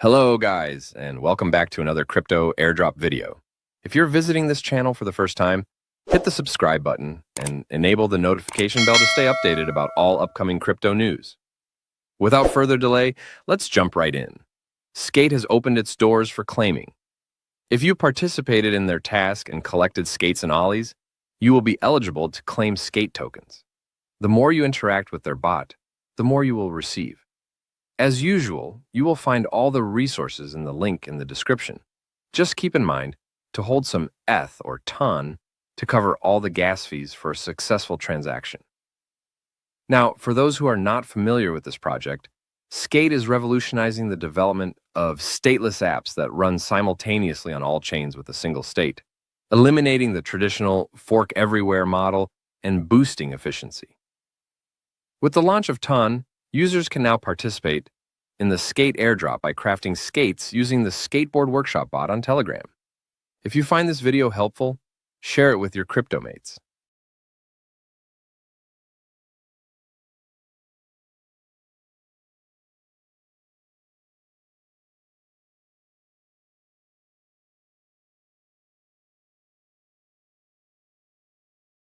Hello guys, and welcome back to another crypto airdrop video. If you're visiting this channel for the first time, hit the subscribe button and enable the notification bell to stay updated about all upcoming crypto news. Without further delay, let's jump right in. Skate has opened its doors for claiming. If you participated in their task and collected skates and ollies, you will be eligible to claim skate tokens. The more you interact with their bot, the more you will receive. As usual, you will find all the resources in the link in the description. Just keep in mind to hold some ETH or TON to cover all the gas fees for a successful transaction. Now, for those who are not familiar with this project, Skate is revolutionizing the development of stateless apps that run simultaneously on all chains with a single state, eliminating the traditional fork everywhere model and boosting efficiency. With the launch of TON, users can now participate in the Skate Airdrop by crafting skates using the Skateboard Workshop bot on Telegram. If you find this video helpful, share it with your crypto mates.